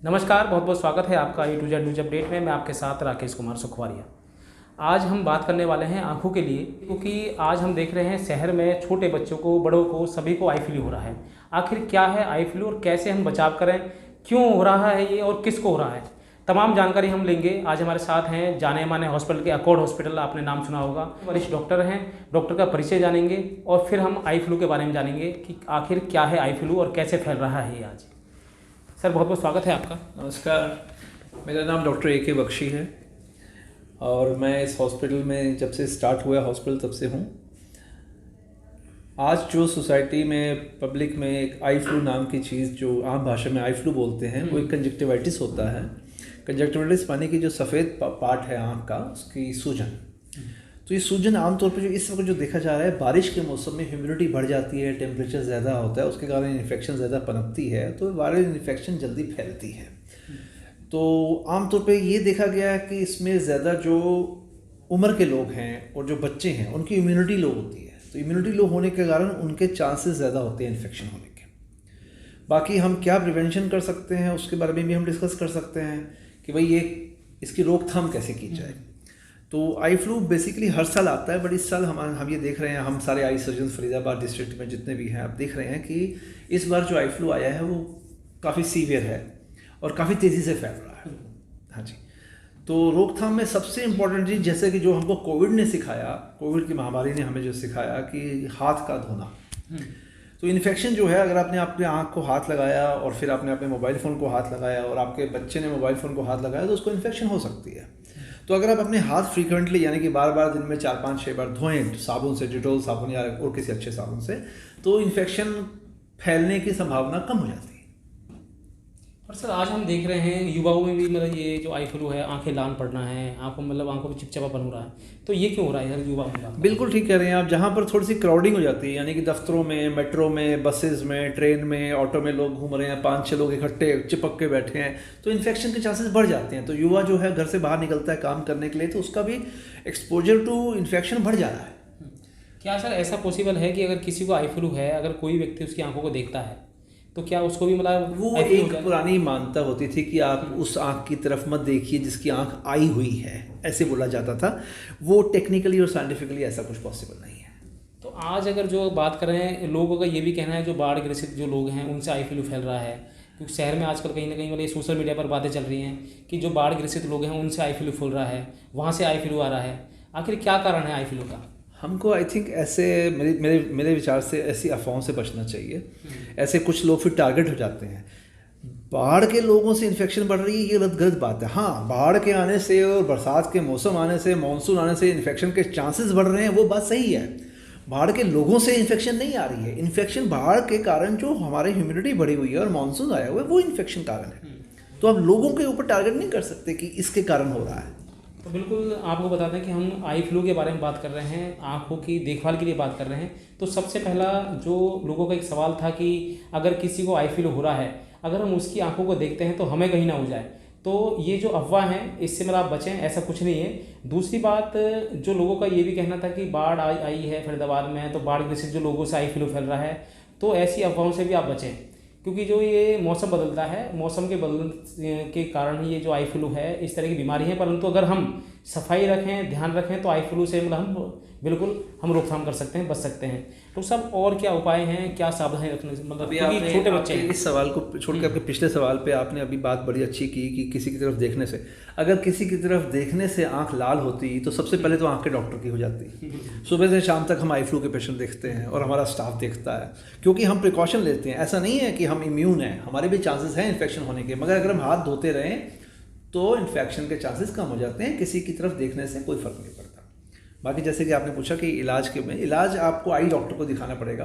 नमस्कार, बहुत बहुत स्वागत है आपका A to Z news update में। मैं आपके साथ राकेश कुमार सुखवारिया। आज हम बात करने वाले हैं आँखों के लिए, क्योंकि आज हम देख रहे हैं शहर में छोटे बच्चों को, बड़ों को, सभी को आई फ्लू हो रहा है। आखिर क्या है आई फ्लू और कैसे हम बचाव करें, क्यों हो रहा है ये और किसको हो रहा है, तमाम जानकारी हम लेंगे। आज हमारे साथ हैं जाने माने हॉस्पिटल के अकॉर्ड हॉस्पिटल, आपने नाम सुना होगा, वरिष्ठ डॉक्टर हैं। डॉक्टर का परिचय जानेंगे और फिर हम आई फ्लू के बारे में जानेंगे कि आखिर क्या है आई फ्लू और कैसे फैल रहा है ये। आज सर बहुत बहुत स्वागत है आपका। नमस्कार, मेरा नाम डॉक्टर A.K. बख्शी है और मैं इस हॉस्पिटल में जब से स्टार्ट हुआ हॉस्पिटल तब से हूँ। आज जो सोसाइटी में पब्लिक में एक आई फ्लू नाम की चीज़ जो आम भाषा में आई फ्लू बोलते हैं, वो एक कंजक्टिवाइटिस होता है। कंजक्टिवाइटिस पानी की जो सफ़ेद पार्ट है आँख का, उसकी सूजन। तो ये सूजन आमतौर पर जो इस वक्त जो देखा जा रहा है, बारिश के मौसम में ह्यूमिडिटी बढ़ जाती है, टेम्परेचर ज़्यादा होता है, उसके कारण इन्फेक्शन ज़्यादा पनपती है, तो वायरल इन्फेक्शन जल्दी फैलती है। तो आमतौर पे ये देखा गया है कि इसमें ज़्यादा जो उम्र के लोग हैं और जो बच्चे हैं, उनकी इम्यूनिटी लो होती है। तो इम्यूनिटी लो होने के कारण उनके चांसेस ज़्यादा होते हैं इन्फेक्शन होने के। बाकी हम क्या प्रिवेंशन कर सकते हैं उसके बारे में भी हम डिस्कस कर सकते हैं कि भाई ये इसकी रोकथाम कैसे की जाए। तो आई फ्लू बेसिकली हर साल आता है, बट इस साल हम ये देख रहे हैं, हम सारे आई सर्जन फरीदाबाद डिस्ट्रिक्ट में जितने भी हैं, आप देख रहे हैं कि इस बार जो आई फ्लू आया है वो काफ़ी सीवियर है और काफ़ी तेज़ी से फैल रहा है। हाँ जी। तो रोकथाम में सबसे इम्पोर्टेंट चीज़, जैसे कि जो हमको कोविड ने सिखाया, कोविड की महामारी ने हमें जो सिखाया कि हाथ का धोना। तो इन्फेक्शन जो है, अगर आपने अपने आँख को हाथ लगाया और फिर आपने अपने मोबाइल फ़ोन को हाथ लगाया और आपके बच्चे ने मोबाइल फ़ोन को हाथ लगाया, तो उसको इन्फेक्शन हो सकती है। तो अगर आप अपने हाथ फ्रीक्वेंटली यानी कि बार बार दिन में 4-5-6 बार धोएं साबुन से, डिटोल साबुन या और किसी अच्छे साबुन से, तो इन्फेक्शन फैलने की संभावना कम हो जाती है। और सर आज हम देख रहे हैं युवाओं में भी मतलब ये जो आई फ्लू है, आंखें लाल पड़ना है, आंखों में चिपचिपापन हो रहा है, तो ये क्यों हो रहा है सर युवाओं में? बिल्कुल ठीक कह रहे हैं आप। जहाँ पर थोड़ी सी क्राउडिंग हो जाती है, यानी कि दफ्तरों में, मेट्रो में, बसेज में, ट्रेन में, ऑटो में लोग घूम रहे हैं, 5-6 लोग इकट्ठे चिपक के बैठे हैं, तो इन्फेक्शन के चांसेस बढ़ जाते हैं। तो युवा जो है घर से बाहर निकलता है काम करने के लिए, तो उसका भी एक्सपोजर टू इन्फेक्शन बढ़ जा रहा है। क्या सर ऐसा पॉसिबल है कि अगर किसी को आई फ्लू है, अगर कोई व्यक्ति उसकी आंखों को देखता है, तो क्या उसको भी मतलब वो एक पुरानी मान्यता होती थी कि आप उस आँख की तरफ मत देखिए जिसकी आँख आई हुई है, ऐसे बोला जाता था। वो टेक्निकली और साइंटिफिकली ऐसा कुछ पॉसिबल नहीं है। तो आज अगर जो बात करें, लोगों का ये भी कहना है जो बाढ़ ग्रसित जो लोग हैं उनसे आई फ्लू फैल रहा है, क्योंकि शहर में आजकल कहीं ना कहीं मतलब सोशल मीडिया पर बातें चल रही हैं कि जो बाढ़ ग्रसित लोग हैं उनसे आई फ्लू फैल रहा है, वहाँ से आई फ्लू आ रहा है। आखिर क्या कारण है आई फ्लू का? हमको आई थिंक ऐसे मेरे विचार से ऐसी अफवाहों से बचना चाहिए। ऐसे कुछ लोग फिर टारगेट हो जाते हैं। बाढ़ के लोगों से इन्फेक्शन बढ़ रही है, ये गलत बात है। हाँ, बाढ़ के आने से और बरसात के मौसम आने से, मानसून आने से इन्फेक्शन के चांसेस बढ़ रहे हैं, वो बात सही है। बाढ़ के लोगों से इन्फेक्शन नहीं आ रही है। इन्फेक्शन बाढ़ के कारण जो हमारी ह्यूमिडिटी बढ़ी हुई है और मानसून आया हुआ है, वो इन्फेक्शन कारण है। तो आप लोगों के ऊपर टारगेट नहीं कर सकते कि इसके कारण हो रहा है। तो बिल्कुल आपको बता दें कि हम आई फ्लू के बारे में बात कर रहे हैं, आँखों की देखभाल के लिए बात कर रहे हैं। तो सबसे पहला जो लोगों का एक सवाल था कि अगर किसी को आई फ्लू हो रहा है, अगर हम उसकी आंखों को देखते हैं तो हमें कहीं ना हो जाए, तो ये जो अफवाह हैं इससे मतलब आप बचें, ऐसा कुछ नहीं है। दूसरी बात, जो लोगों का ये भी कहना था कि बाढ़ आई है फरीदाबाद में, तो बाढ़ ग्रसित जो लोगों से आई फ्लू फैल रहा है, तो ऐसी अफवाहों से भी आप बचें, क्योंकि जो ये मौसम बदलता है, मौसम के बदलने के कारण ही ये जो आई फ्लू है, इस तरह की बीमारी है। परंतु अगर हम सफाई रखें, ध्यान रखें, तो आई फ्लू से मतलब हम रोकथाम कर सकते हैं, बच सकते हैं। तो सब और क्या उपाय हैं, क्या सावधानी रखने से, मतलब क्योंकि छोटे बच्चे हैं। इस सवाल को छोड़ के आपके पिछले सवाल पे आपने अभी बात बड़ी अच्छी की कि किसी की तरफ देखने से, अगर किसी की तरफ देखने से आंख लाल होती तो सबसे पहले तो आंख के डॉक्टर की हो जाती। सुबह से शाम तक हम आई फ्लू के पेशेंट देखते हैं और हमारा स्टाफ देखता है, क्योंकि हम प्रिकॉशन लेते हैं। ऐसा नहीं है कि हम इम्यून हैं, हमारे भी चांसेस हैं इन्फेक्शन होने के, मगर अगर हम हाथ धोते रहें तो इन्फेक्शन के चांसेस कम हो जाते हैं। किसी की तरफ देखने से कोई फर्क नहीं पड़ता। बाकी जैसे कि आपने पूछा कि इलाज आपको आई डॉक्टर को दिखाना पड़ेगा,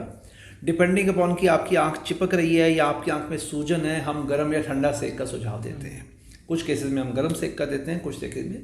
डिपेंडिंग अपॉन कि आपकी आंख चिपक रही है या आपकी आंख में सूजन है। हम गर्म या ठंडा सेक का सुझाव देते हैं। कुछ केसेस में हम गर्म सेक का देते हैं, कुछ केसेस में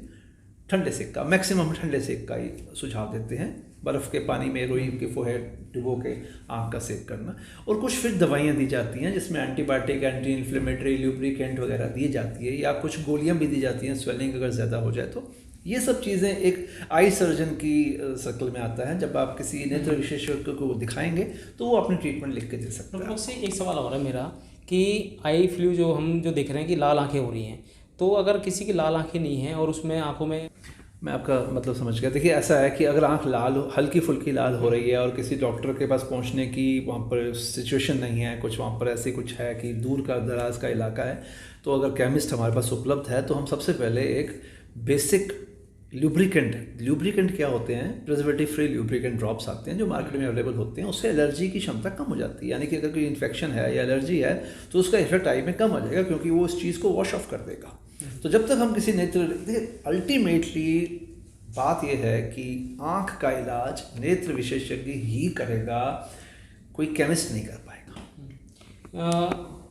ठंडे सेक का, मैक्सिमम ठंडे सेक का ही सुझाव देते हैं। बर्फ़ के पानी में रुई के फोहेड डुबो के आँख का सेक करना। और कुछ फिर दवाइयाँ दी जाती हैं जिसमें एंटीबायोटिक, एंटी इन्फ्लेमेटरी, ल्यूब्रिकेंट वगैरह दी जाती है, या कुछ गोलियाँ भी दी जाती हैं स्वेलिंग अगर ज़्यादा हो जाए तो। ये सब चीज़ें एक आई सर्जन की सर्कल में आता है। जब आप किसी नेत्र विशेषज्ञ को दिखाएंगे तो वो अपनी ट्रीटमेंट लिख के दे सकता है। डॉक्टर से एक सवाल और है मेरा कि आई फ्लू जो हम जो देख रहे हैं कि लाल आंखें हो रही हैं, तो अगर किसी की लाल आंखें नहीं हैं और उसमें आंखों में, मैं आपका मतलब समझ गया। देखिए ऐसा है कि अगर आंख लाल हल्की फुल्की लाल हो रही है और किसी डॉक्टर के पास पहुंचने की वहाँ पर सिचुएशन नहीं है, कुछ वहाँ पर ऐसे कुछ है कि दूर का दराज का इलाका है, तो अगर केमिस्ट हमारे पास उपलब्ध है तो हम सबसे पहले एक बेसिक ल्यूब्रिकेंट क्या होते हैं, प्रिजर्वेटिव फ्री ल्यूब्रिकेंट ड्रॉप्स आते हैं जो मार्केट में अवेलेबल होते हैं, उससे एलर्जी की क्षमता कम हो जाती है। यानी कि अगर कोई इन्फेक्शन है या एलर्जी है तो उसका इफेक्ट आई में कम हो जाएगा, क्योंकि वो उस चीज़ को वॉश ऑफ कर देगा। तो जब तक हम किसी नेत्र, अल्टीमेटली बात यह है कि आँख का इलाज नेत्र विशेषज्ञ ही करेगा, कोई केमिस्ट नहीं कर पाएगा।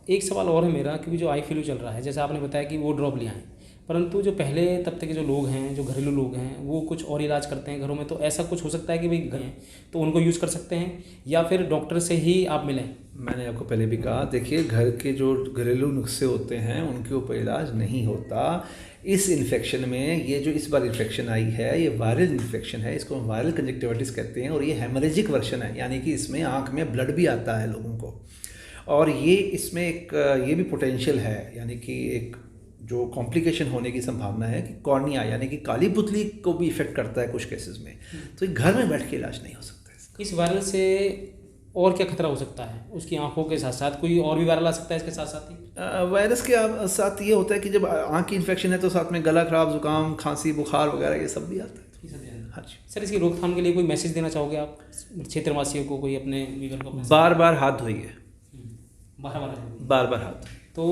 एक सवाल और है मेरा कि जो आई फ्लू चल रहा है, जैसे आपने बताया कि वो ड्रॉप लिया है, परंतु जो पहले तबके के जो लोग हैं, जो घरेलू लोग हैं, वो कुछ और इलाज करते हैं घरों में, तो ऐसा कुछ हो सकता है कि भाई घर हैं तो उनको यूज़ कर सकते हैं या फिर डॉक्टर से ही आप मिलें? मैंने आपको पहले भी कहा, देखिए घर के जो घरेलू नुस्खे होते हैं उनके ऊपर इलाज नहीं होता। इस इन्फेक्शन में, ये जो इस बार इन्फेक्शन आई है ये वायरल इन्फेक्शन है, इसको हम वायरल कंजक्टिवाइटिस कहते हैं, और ये हेमरेजिक वर्जन है, यानी कि इसमें आँख में ब्लड भी आता है लोगों को, और ये इसमें एक ये भी पोटेंशियल है, यानी कि एक जो कॉम्प्लिकेशन होने की संभावना है कि कॉर्निया यानी कि काली पुतली को भी इफेक्ट करता है कुछ केसेस में। तो घर में बैठ के इलाज नहीं हो सकता इसका। इस वायरल से और क्या खतरा हो सकता है? उसकी आंखों के साथ साथ कोई और भी वायरल आ सकता है इसके साथ साथ ही? वायरस के साथ ये होता है कि जब आँख की इन्फेक्शन है तो साथ में गला खराब, जुकाम, खांसी, बुखार वगैरह ये सब भी आता है। हाँ जी सर, इसकी रोकथाम के लिए कोई मैसेज देना चाहोगे आप क्षेत्रवासियों को, कोई अपने व्यूअर को? बार बार हाथ धोइए, बार बार हाथ। तो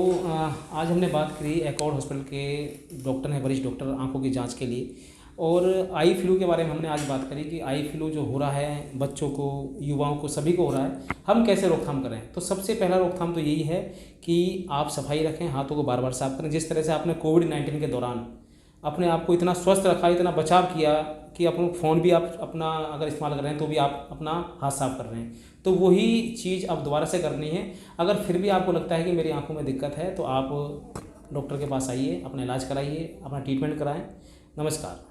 आज हमने बात करी एकॉर्ड हॉस्पिटल के डॉक्टर हैं, वरिष्ठ डॉक्टर, आंखों की जांच के लिए, और आई फ्लू के बारे में हमने आज बात करी कि आई फ्लू जो हो रहा है बच्चों को, युवाओं को, सभी को हो रहा है, हम कैसे रोकथाम करें। तो सबसे पहला रोकथाम तो यही है कि आप सफाई रखें, हाथों को बार बार साफ करें। जिस तरह से आपने कोविड-19 के दौरान अपने आप को इतना स्वस्थ रखा, इतना बचाव किया कि अपना फ़ोन भी आप अपना अगर इस्तेमाल कर रहे हैं तो भी आप अपना हाथ साफ कर रहे हैं, तो वही चीज़ अब दोबारा से करनी है। अगर फिर भी आपको लगता है कि मेरी आंखों में दिक्कत है तो आप डॉक्टर के पास आइए, अपना इलाज कराइए, अपना ट्रीटमेंट कराएं। नमस्कार।